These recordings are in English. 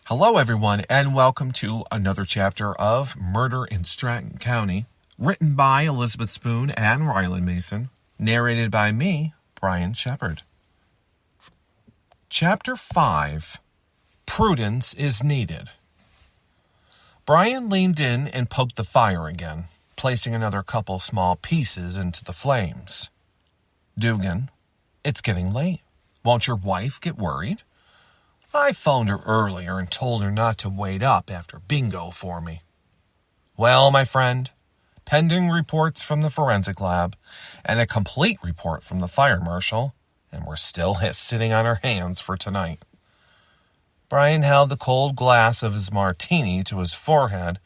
Hello, everyone, and welcome to another chapter of Murder in Stratton County, written by Elizabeth Spoon and Ryland Mason, narrated by me, Brian Shepard. Chapter 5, Prudence is Needed. Brian leaned in and poked the fire again, placing another couple small pieces into the flames. Dugan, it's getting late. Won't your wife get worried? I phoned her earlier and told her not to wait up after bingo for me. Well, my friend, pending reports from the forensic lab and a complete report from the fire marshal, and we're still sitting on our hands for tonight. Brian held the cold glass of his martini to his forehead,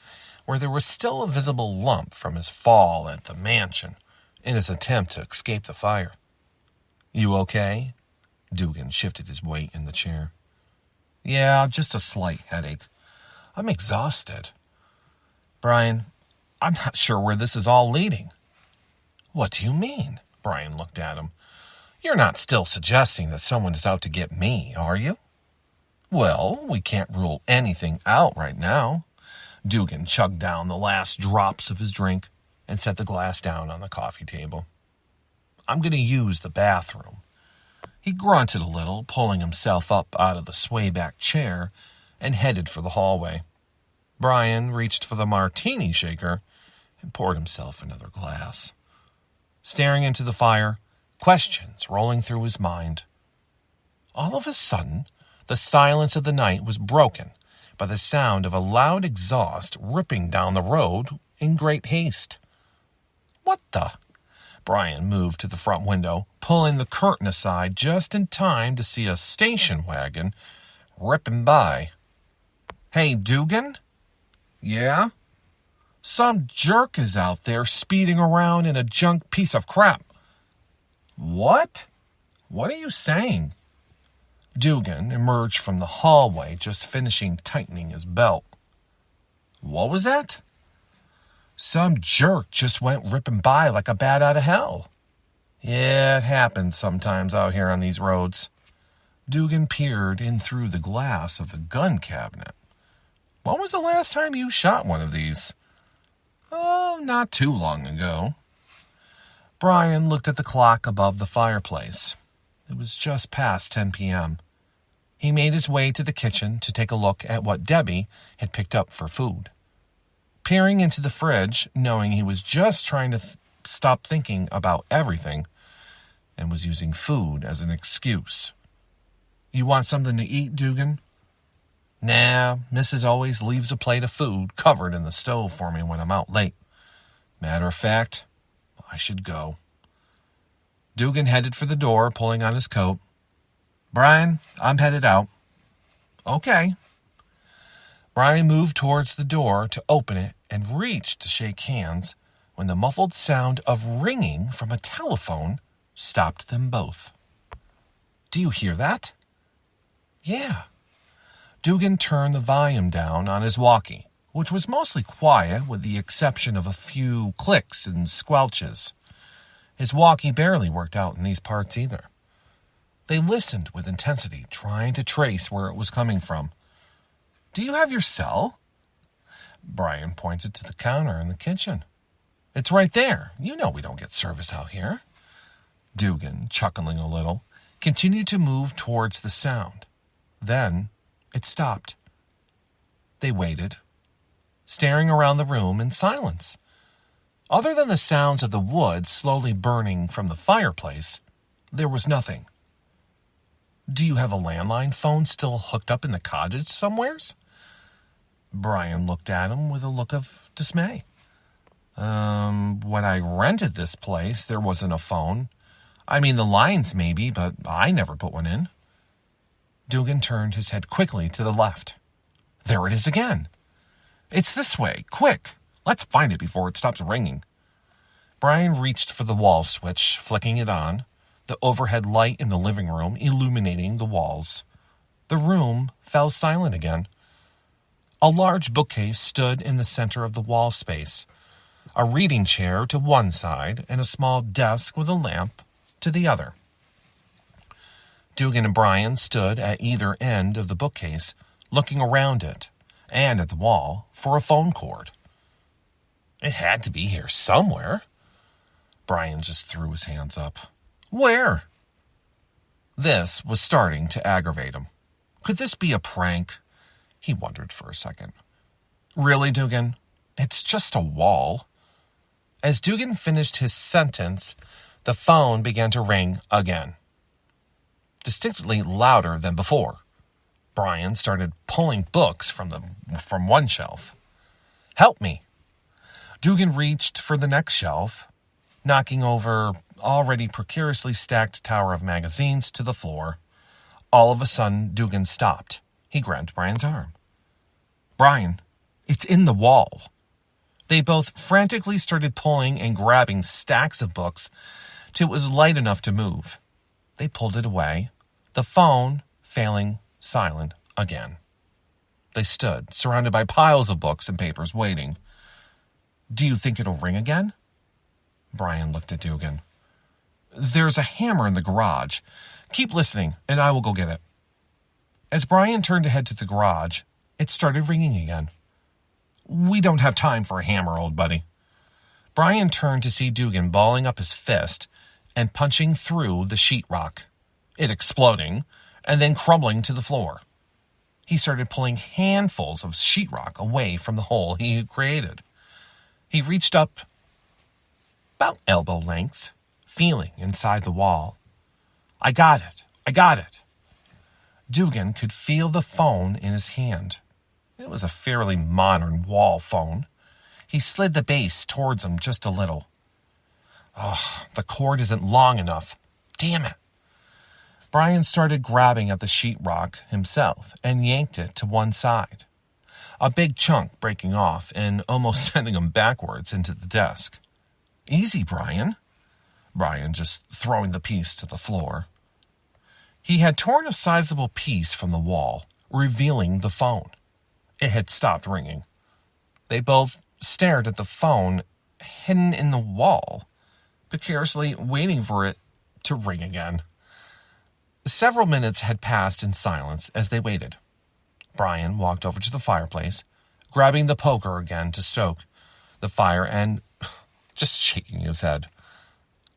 where there was still a visible lump from his fall at the mansion in his attempt to escape the fire. You okay? Dugan shifted his weight in the chair. Yeah, just a slight headache. I'm exhausted. Brian, I'm not sure where this is all leading. What do you mean? Brian looked at him. You're not still suggesting that someone is out to get me, are you? Well, we can't rule anything out right now. Dugan chugged down the last drops of his drink and set the glass down on the coffee table. I'm going to use the bathroom. He grunted a little, pulling himself up out of the swayback chair and headed for the hallway. Brian reached for the martini shaker and poured himself another glass. Staring into the fire, questions rolling through his mind. All of a sudden, the silence of the night was broken by the sound of a loud exhaust ripping down the road in great haste. What the? Brian moved to the front window, pulling the curtain aside just in time to see a station wagon ripping by. Hey, Dugan? Yeah? Some jerk is out there speeding around in a junk piece of crap. What? What are you saying? Dugan emerged from the hallway, just finishing tightening his belt. What was that? Some jerk just went ripping by like a bat out of hell. Yeah, it happens sometimes out here on these roads. Dugan peered in through the glass of the gun cabinet. When was the last time you shot one of these? Oh, not too long ago. Brian looked at the clock above the fireplace. It was just past 10 p.m. He made his way to the kitchen to take a look at what Debbie had picked up for food. Peering into the fridge, knowing he was just trying to stop thinking about everything and was using food as an excuse. You want something to eat, Dugan? Nah, Mrs. always leaves a plate of food covered in the stove for me when I'm out late. Matter of fact, I should go. Dugan headed for the door, pulling on his coat. Brian, I'm headed out. Okay. Brian moved towards the door to open it and reached to shake hands when the muffled sound of ringing from a telephone stopped them both. Do you hear that? Yeah. Dugan turned the volume down on his walkie, which was mostly quiet with the exception of a few clicks and squelches. His walkie barely worked out in these parts either. They listened with intensity, trying to trace where it was coming from. Do you have your cell? Brian pointed to the counter in the kitchen. It's right there. You know we don't get service out here. Dugan, chuckling a little, continued to move towards the sound. Then it stopped. They waited, staring around the room in silence. Other than the sounds of the wood slowly burning from the fireplace, there was nothing. Do you have a landline phone still hooked up in the cottage somewheres? Brian looked at him with a look of dismay. When I rented this place, there wasn't a phone. I mean, the lines maybe, but I never put one in. Dugan turned his head quickly to the left. There it is again. It's this way. Quick. Let's find it before it stops ringing. Brian reached for the wall switch, flicking it on, the overhead light in the living room illuminating the walls. The room fell silent again. A large bookcase stood in the center of the wall space, a reading chair to one side and a small desk with a lamp to the other. Dugan and Brian stood at either end of the bookcase, looking around it and at the wall for a phone cord. It had to be here somewhere. Brian just threw his hands up. Where? This was starting to aggravate him. Could this be a prank? He wondered for a second. Really, Dugan? It's just a wall. As Dugan finished his sentence, the phone began to ring again, distinctly louder than before. Brian started pulling books from one shelf. Help me. Dugan reached for the next shelf, knocking over already precariously stacked tower of magazines to the floor. All of a sudden, Dugan stopped. He grabbed Brian's arm. Brian, it's in the wall. They both frantically started pulling and grabbing stacks of books till it was light enough to move. They pulled it away, the phone failing silent again. They stood, surrounded by piles of books and papers, waiting. Do you think it'll ring again? Brian looked at Dugan. There's a hammer in the garage. Keep listening, and I will go get it. As Brian turned to head to the garage, it started ringing again. We don't have time for a hammer, old buddy. Brian turned to see Dugan balling up his fist and punching through the sheetrock, it exploding, and then crumbling to the floor. He started pulling handfuls of sheetrock away from the hole he had created. He reached up about elbow length, feeling inside the wall. I got it. Dugan could feel the phone in his hand. It was a fairly modern wall phone. He slid the base towards him just a little. The cord isn't long enough. Damn it. Brian started grabbing at the sheetrock himself and yanked it to one side, a big chunk breaking off and almost sending him backwards into the desk. Easy, Brian. Brian just throwing the piece to the floor. He had torn a sizable piece from the wall, revealing the phone. It had stopped ringing. They both stared at the phone hidden in the wall, precariously waiting for it to ring again. Several minutes had passed in silence as they waited. Brian walked over to the fireplace, grabbing the poker again to stoke the fire and just shaking his head.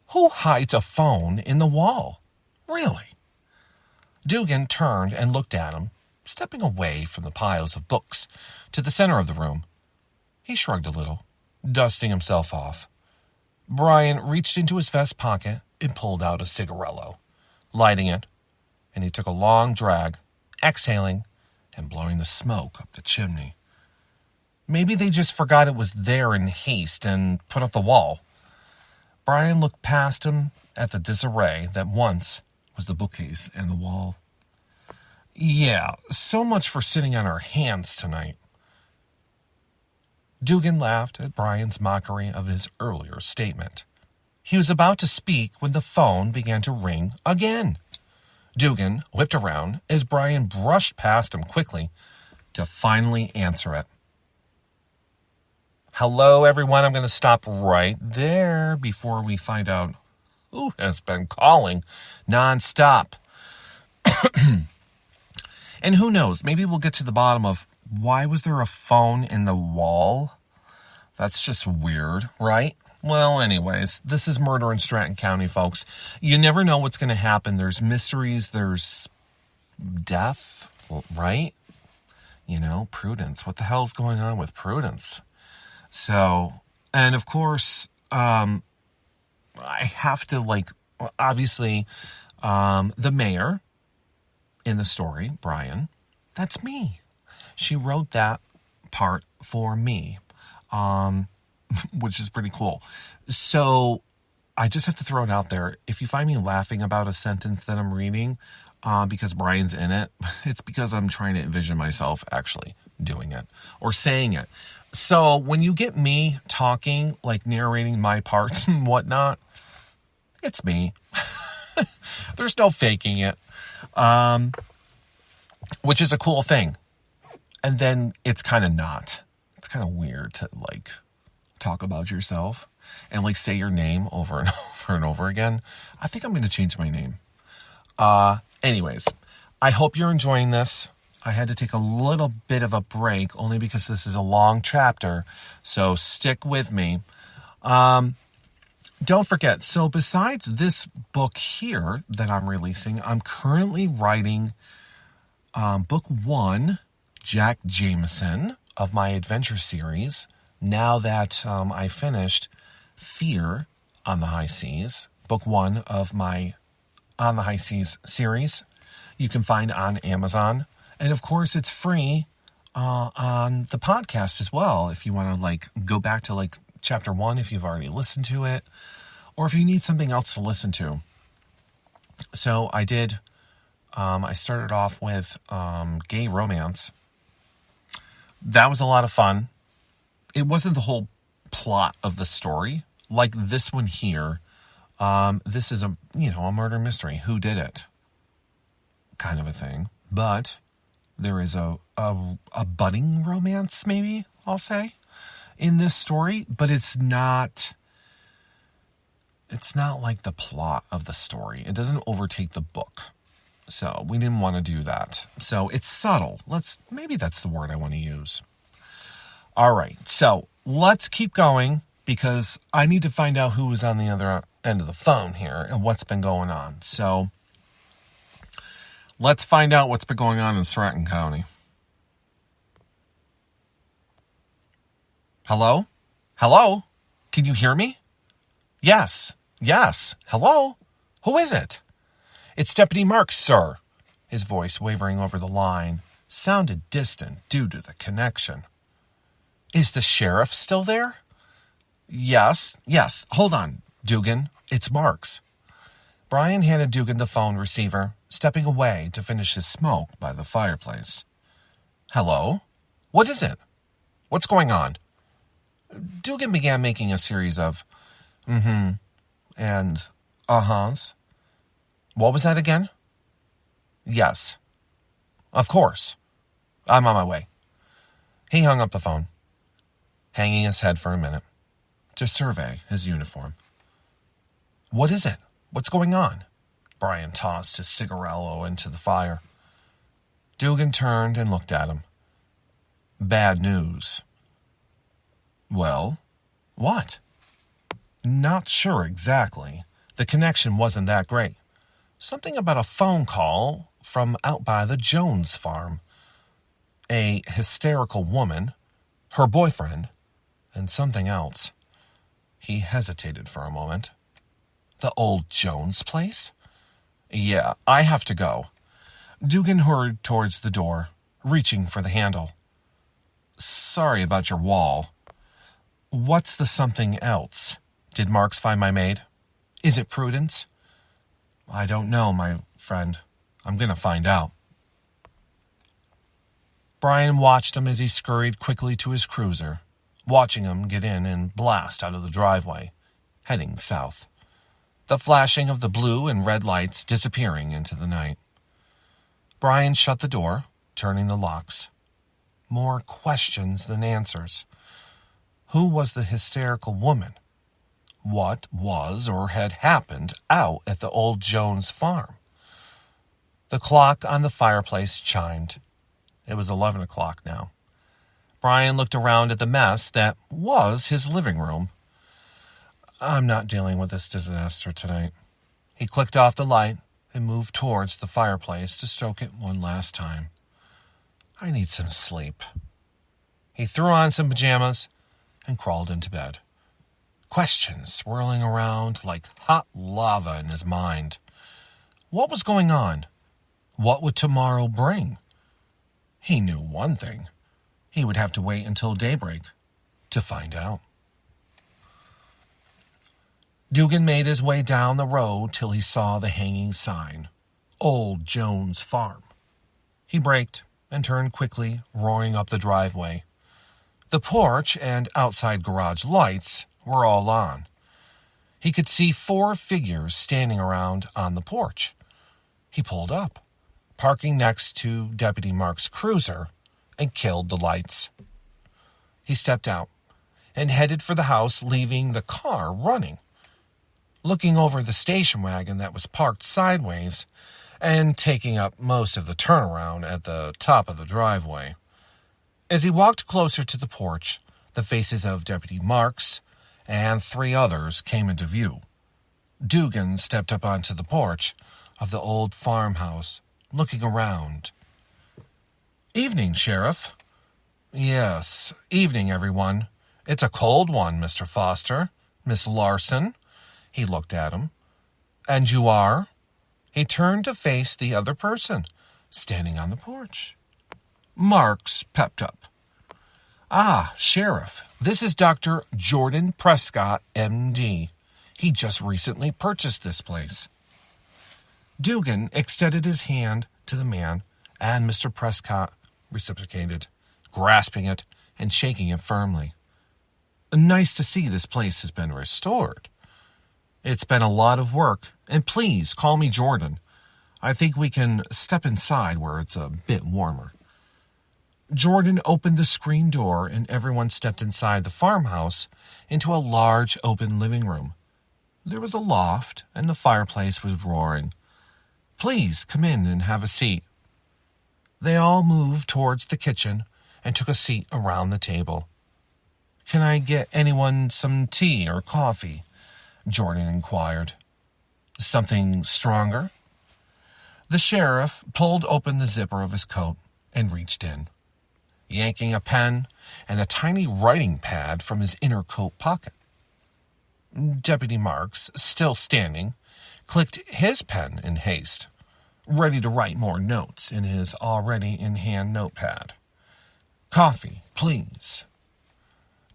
Who hides a phone in the wall? Really? Dugan turned and looked at him, stepping away from the piles of books to the center of the room. He shrugged a little, dusting himself off. Brian reached into his vest pocket and pulled out a cigarello, lighting it, and he took a long drag, exhaling and blowing the smoke up the chimney. Maybe they just forgot it was there in haste and put up the wall. Brian looked past him at the disarray that once was the bookcase and the wall. Yeah, so much for sitting on our hands tonight. Dugan laughed at Brian's mockery of his earlier statement. He was about to speak when the phone began to ring again. Dugan whipped around as Brian brushed past him quickly to finally answer it. Hello, everyone. I'm going to stop right there before we find out who has been calling nonstop. And who knows, maybe we'll get to the bottom of why was there a phone in the wall? That's just weird, right? Well, anyways, this is Murder in Stratton County, folks. You never know what's going to happen. There's mysteries, there's death, right? You know, Prudence. What the hell's going on with Prudence? So, and of course, I have to, obviously, the mayor in the story, Brian, that's me. She wrote that part for me, which is pretty cool. So I just have to throw it out there. If you find me laughing about a sentence that I'm reading because Brian's in it, it's because I'm trying to envision myself actually doing it or saying it. So when you get me talking, like narrating my parts and whatnot, it's me. There's no faking it, which is a cool thing. And then it's kind of not. It's kind of weird to talk about yourself and say your name over and over and over again. I think I'm going to change my name. Anyways, I hope you're enjoying this. I had to take a little bit of a break only because this is a long chapter, so stick with me. Don't forget, so besides this book here that I'm releasing, I'm currently writing book 1, Jack Jameson, of my adventure series. Now that I finished Fear on the High Seas, book 1 of my On the High Seas series, you can find on Amazon. And of course, it's free on the podcast as well. If you want to go back to chapter 1, if you've already listened to it, or if you need something else to listen to. So I did. I started off with gay romance. That was a lot of fun. It wasn't the whole plot of the story like this one here. This is a murder mystery. Who did it? Kind of a thing. But there is a budding romance, maybe I'll say, in this story. But it's not like the plot of the story. It doesn't overtake the book. So we didn't want to do that. So it's subtle. Maybe that's the word I want to use. All right. So let's keep going because I need to find out who is on the other end of the phone here and what's been going on. So let's find out what's been going on in Stratton County. Hello? Hello? Can you hear me? Yes. Hello? Who is it? It's Deputy Marks, sir. His voice, wavering over the line, sounded distant due to the connection. Is the sheriff still there? Yes. Hold on, Dugan. It's Marks. Brian handed Dugan the phone receiver, stepping away to finish his smoke by the fireplace. Hello? What is it? What's going on? Dugan began making a series of and uh-huhs. What was that again? Yes. Of course. I'm on my way. He hung up the phone, hanging his head for a minute to survey his uniform. What is it? What's going on? Brian tossed his cigarillo into the fire. Dugan turned and looked at him. Bad news. Well, what? Not sure exactly. The connection wasn't that great. Something about a phone call from out by the Jones farm. A hysterical woman, her boyfriend, and something else. He hesitated for a moment. The old Jones place? Yeah, I have to go. Dugan hurried towards the door, reaching for the handle. Sorry about your wall. What's the something else? Did Marks find my maid? Is it Prudence? I don't know, my friend. I'm going to find out. Brian watched him as he scurried quickly to his cruiser, watching him get in and blast out of the driveway, heading south. The flashing of the blue and red lights disappearing into the night. Brian shut the door, turning the locks. More questions than answers. Who was the hysterical woman? What was or had happened out at the old Jones farm? The clock on the fireplace chimed. It was 11 o'clock now. Brian looked around at the mess that was his living room. I'm not dealing with this disaster tonight. He clicked off the light and moved towards the fireplace to stroke it one last time. I need some sleep. He threw on some pajamas and crawled into bed. Questions swirling around like hot lava in his mind. What was going on? What would tomorrow bring? He knew one thing. He would have to wait until daybreak to find out. Dugan made his way down the road till he saw the hanging sign, Old Jones Farm. He braked and turned quickly, roaring up the driveway. The porch and outside garage lights were all on. He could see 4 figures standing around on the porch. He pulled up, parking next to Deputy Mark's cruiser, and killed the lights. He stepped out and headed for the house, leaving the car running. Looking over the station wagon that was parked sideways and taking up most of the turnaround at the top of the driveway. As he walked closer to the porch, the faces of Deputy Marks and 3 others came into view. Dugan stepped up onto the porch of the old farmhouse, looking around. "Evening, Sheriff." "Yes, evening, everyone. It's a cold one, Mr. Foster. Miss Larson." He looked at him. "And you are?" He turned to face the other person, standing on the porch. Marks pepped up. "Ah, Sheriff, this is Dr. Jordan Prescott, M.D. He just recently purchased this place." Dugan extended his hand to the man, and Mr. Prescott reciprocated, grasping it and shaking it firmly. "Nice to see this place has been restored. It's been a lot of work, and please call me Jordan. I think we can step inside where it's a bit warmer." Jordan opened the screen door, and everyone stepped inside the farmhouse into a large open living room. There was a loft, and the fireplace was roaring. "Please come in and have a seat." They all moved towards the kitchen and took a seat around the table. "Can I get anyone some tea or coffee?" Jordan inquired. "Something stronger?" The sheriff pulled open the zipper of his coat and reached in, yanking a pen and a tiny writing pad from his inner coat pocket. Deputy Marks, still standing, clicked his pen in haste, ready to write more notes in his already in-hand notepad. "Coffee, please,"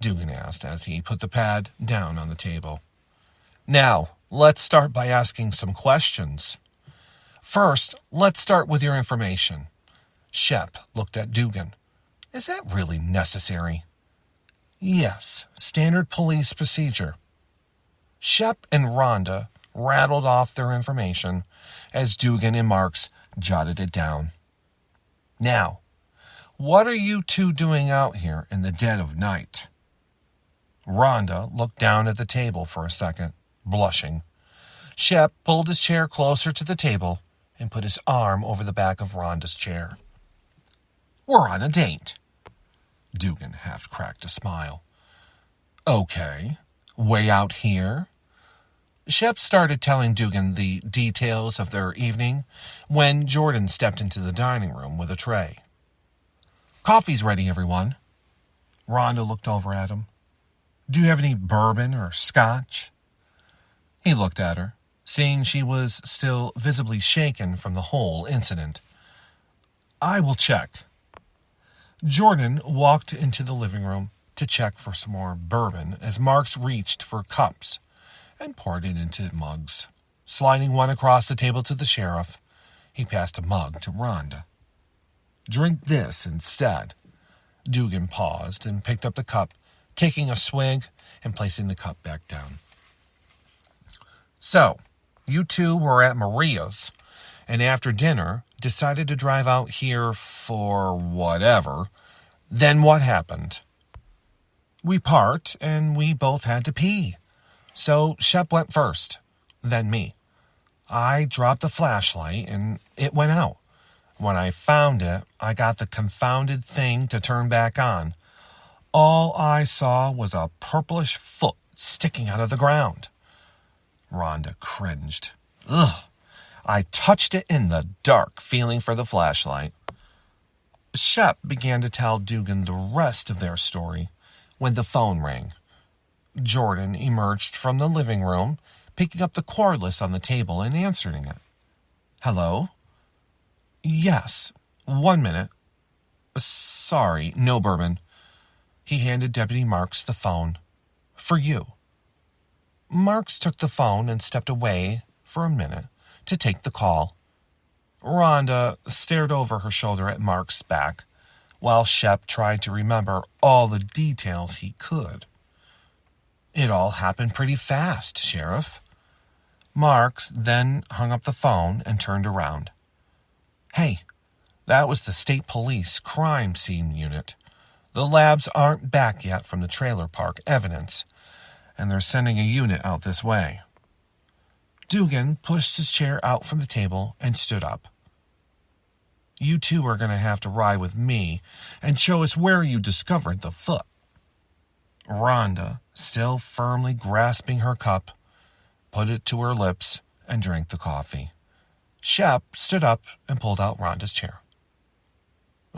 Dugan asked as he put the pad down on the table. "Now, let's start by asking some questions. First, let's start with your information." Shep looked at Dugan. "Is that really necessary?" "Yes, standard police procedure." Shep and Rhonda rattled off their information as Dugan and Marks jotted it down. "Now, what are you 2 doing out here in the dead of night?" Rhonda looked down at the table for a second, blushing. Shep pulled his chair closer to the table and put his arm over the back of Rhonda's chair. "We're on a date." Dugan half cracked a smile. "Okay, way out here?" Shep started telling Dugan the details of their evening when Jordan stepped into the dining room with a tray. "Coffee's ready, everyone." Rhonda looked over at him. "Do you have any bourbon or scotch?" He looked at her, seeing she was still visibly shaken from the whole incident. "I will check." Jordan walked into the living room to check for some more bourbon as Marks reached for cups and poured it into mugs. Sliding one across the table to the sheriff, he passed a mug to Rhonda. "Drink this instead." Dugan paused and picked up the cup, taking a swig and placing the cup back down. "So, you 2 were at Maria's, and after dinner decided to drive out here for whatever. Then what happened?" "We parked, and we both had to pee. So Shep went first, then me. I dropped the flashlight, and it went out. When I found it, I got the confounded thing to turn back on. All I saw was a purplish foot sticking out of the ground." Rhonda cringed. "Ugh. I touched it in the dark, feeling for the flashlight." Shep began to tell Dugan the rest of their story when the phone rang. Jordan emerged from the living room, picking up the cordless on the table and answering it. "Hello?" "Yes, 1 minute. Sorry, no bourbon." He handed Deputy Marks the phone. "For you." Marks took the phone and stepped away for a minute to take the call. Rhonda stared over her shoulder at Marks' back, while Shep tried to remember all the details he could. "It all happened pretty fast, Sheriff." Marks then hung up the phone and turned around. "Hey, that was the State Police crime scene unit. The labs aren't back yet from the trailer park evidence, and they're sending a unit out this way." Dugan pushed his chair out from the table and stood up. You two are going to have to ride with me and show us where you discovered the foot. Rhonda, still firmly grasping her cup, put it to her lips and drank the coffee. Shep stood up and pulled out Rhonda's chair.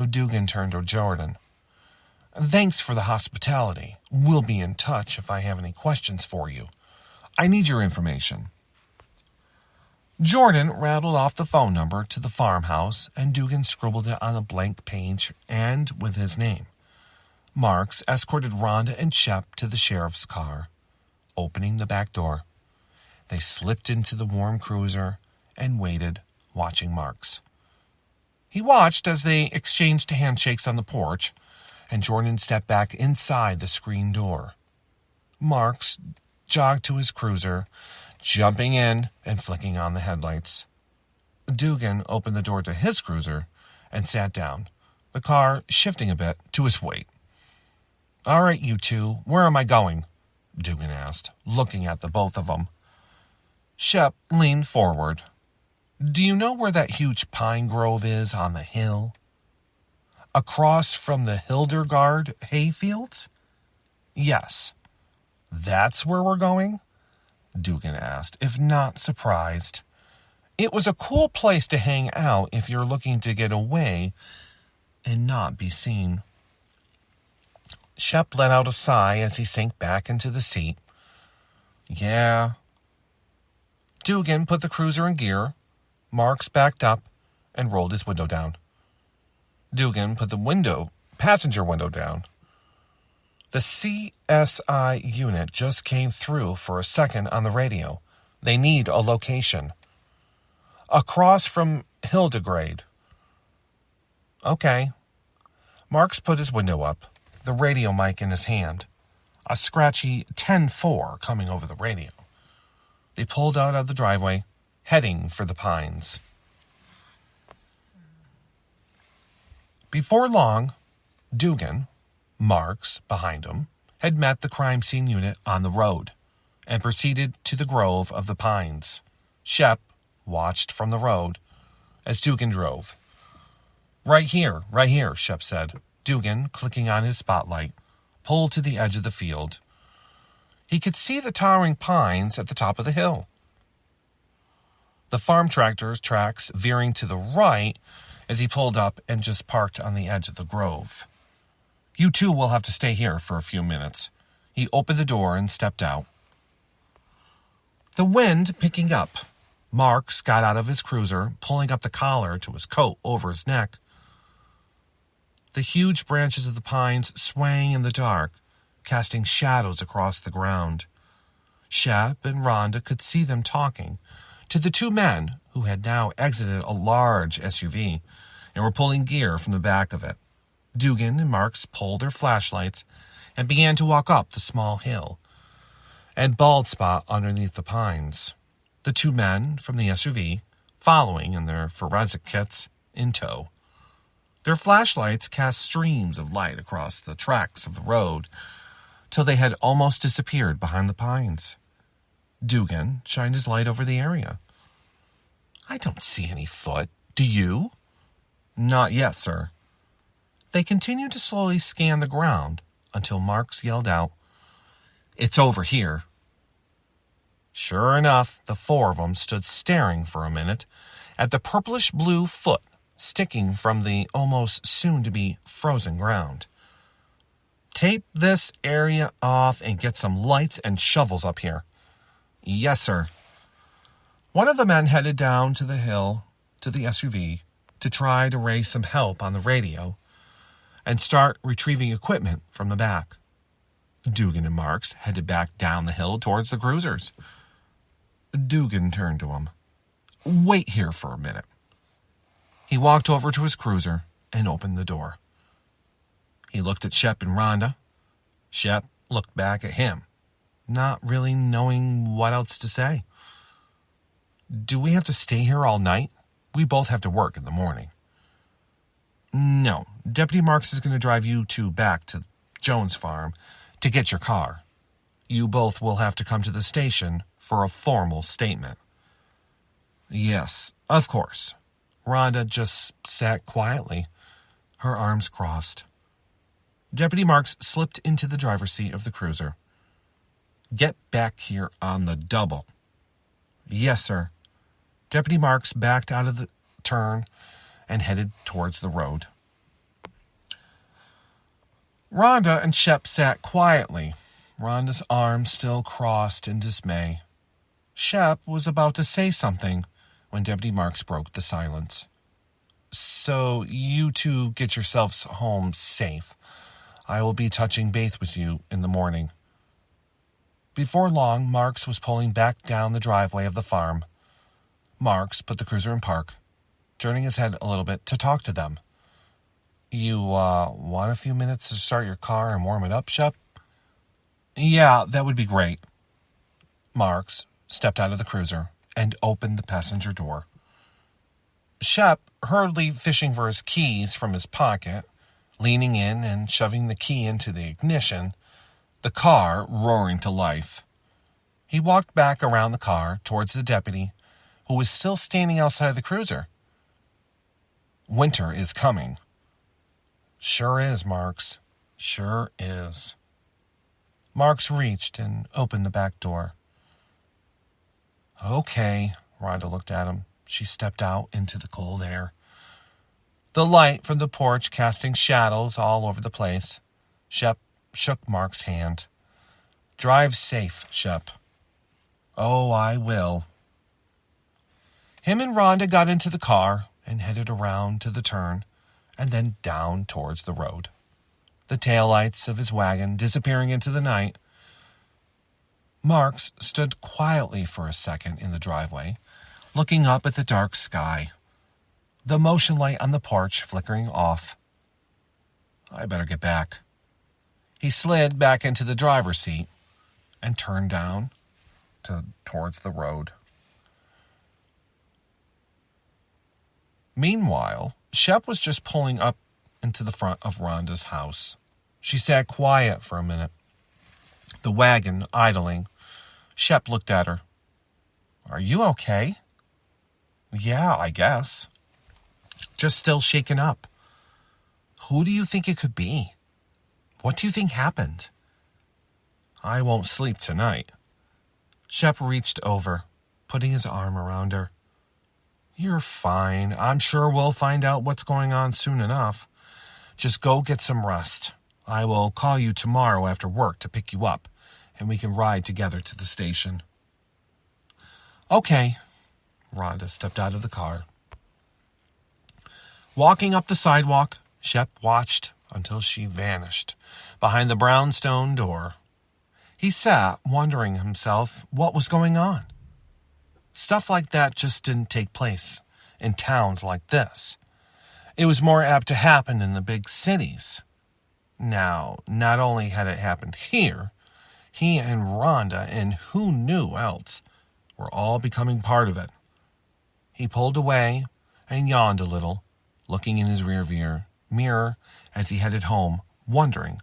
Dugan turned to Jordan. Thanks for the hospitality. We'll be in touch if I have any questions for you. I need your information. Jordan rattled off the phone number to the farmhouse, and Dugan scribbled it on a blank page and with his name. Marks escorted Rhonda and Shep to the sheriff's car. Opening the back door, they slipped into the warm cruiser and waited, watching Marks. He watched as they exchanged handshakes on the porch, and Jordan stepped back inside the screen door. Marks jogged to his cruiser, jumping in and flicking on the headlights. Dugan opened the door to his cruiser and sat down, the car shifting a bit to his weight. All right, you two, where am I going? Dugan asked, looking at the both of them. Shep leaned forward. Do you know where that huge pine grove is on the hill? Across from the Hildegard hayfields? Yes. That's where we're going? Dugan asked, if not surprised. It was a cool place to hang out if you're looking to get away and not be seen. Shep let out a sigh as he sank back into the seat. Yeah. Dugan put the cruiser in gear. Marks backed up and rolled his window down. Dugan put the passenger window down. The CSI unit just came through for a second on the radio. They need a location. Across from Hildegard. Okay. Marks put his window up, the radio mic in his hand, a scratchy 10-4 coming over the radio. They pulled out of the driveway, heading for the pines. Before long, Dugan, Marks, behind him, had met the crime scene unit on the road and proceeded to the grove of the pines. Shep watched from the road as Dugan drove. Right here, Shep said. Dugan, clicking on his spotlight, pulled to the edge of the field. He could see the towering pines at the top of the hill. The farm tractor's tracks veering to the right as he pulled up and just parked on the edge of the grove. You two will have to stay here for a few minutes. He opened the door and stepped out. The wind picking up. Marks got out of his cruiser, pulling up the collar to his coat over his neck. The huge branches of the pines swaying in the dark, casting shadows across the ground. Shep and Rhonda could see them talking to the two men who had now exited a large SUV and were pulling gear from the back of it. Dugan and Marks pulled their flashlights and began to walk up the small hill and bald spot underneath the pines. The two men from the SUV following in their forensic kits in tow. Their flashlights cast streams of light across the tracks of the road till they had almost disappeared behind the pines. Dugan shined his light over the area. I don't see any foot. Do you? Not yet, sir. They continued to slowly scan the ground until Marks yelled out, It's over here. Sure enough, the four of them stood staring for a minute at the purplish-blue foot sticking from the almost soon-to-be frozen ground. Tape this area off and get some lights and shovels up here. Yes, sir. One of the men headed down to the hill to the SUV to try to raise some help on the radio and start retrieving equipment from the back. Dugan and Marks headed back down the hill towards the cruisers. Dugan turned to him. Wait here for a minute. He walked over to his cruiser and opened the door. He looked at Shep and Rhonda. Shep looked back at him, not really knowing what else to say. Do we have to stay here all night? We both have to work in the morning. No, Deputy Marks is going to drive you two back to Jones' farm to get your car. You both will have to come to the station for a formal statement. Yes, of course. Rhonda just sat quietly, her arms crossed. Deputy Marks slipped into the driver's seat of the cruiser. Get back here on the double. Yes, sir. Deputy Marks backed out of the turn and headed towards the road. Rhonda and Shep sat quietly, Rhonda's arms still crossed in dismay. Shep was about to say something when Deputy Marks broke the silence. So you two get yourselves home safe. I will be touching base with you in the morning. Before long, Marks was pulling back down the driveway of the farm. Marks put the cruiser in park, turning his head a little bit to talk to them. You, want a few minutes to start your car and warm it up, Shep? Yeah, that would be great. Marks stepped out of the cruiser and opened the passenger door. Shep, hurriedly fishing for his keys from his pocket, leaning in and shoving the key into the ignition, the car roaring to life. He walked back around the car towards the deputy, who was still standing outside the cruiser. Winter is coming. Sure is, Marks. Sure is. Marks reached and opened the back door. Okay, Rhonda looked at him. She stepped out into the cold air. The light from the porch casting shadows all over the place. Shep shook Mark's hand. Drive safe, Shep. Oh, I will. Him and Rhonda got into the car and headed around to the turn and then down towards the road, the taillights of his wagon disappearing into the night. Marks stood quietly for a second in the driveway, looking up at the dark sky, the motion light on the porch flickering off. I better get back. He slid back into the driver's seat and turned down towards the road. Meanwhile, Shep was just pulling up into the front of Rhonda's house. She sat quiet for a minute, the wagon idling. Shep looked at her. Are you okay? Yeah, I guess. Just still shaken up. Who do you think it could be? What do you think happened? I won't sleep tonight. Shep reached over, putting his arm around her. You're fine. I'm sure we'll find out what's going on soon enough. Just go get some rest. I will call you tomorrow after work to pick you up, and we can ride together to the station. Okay. Rhonda stepped out of the car. Walking up the sidewalk, Shep watched until she vanished behind the brownstone door. He sat, wondering himself what was going on. Stuff like that just didn't take place in towns like this. It was more apt to happen in the big cities. Now, not only had it happened here, he and Rhonda and who knew else were all becoming part of it. He pulled away and yawned a little, looking in his rearview mirror as he headed home, wondering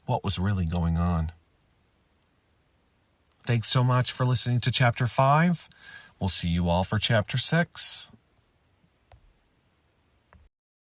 what was really going on. Thanks so much for listening to Chapter 5. We'll see you all for Chapter 6.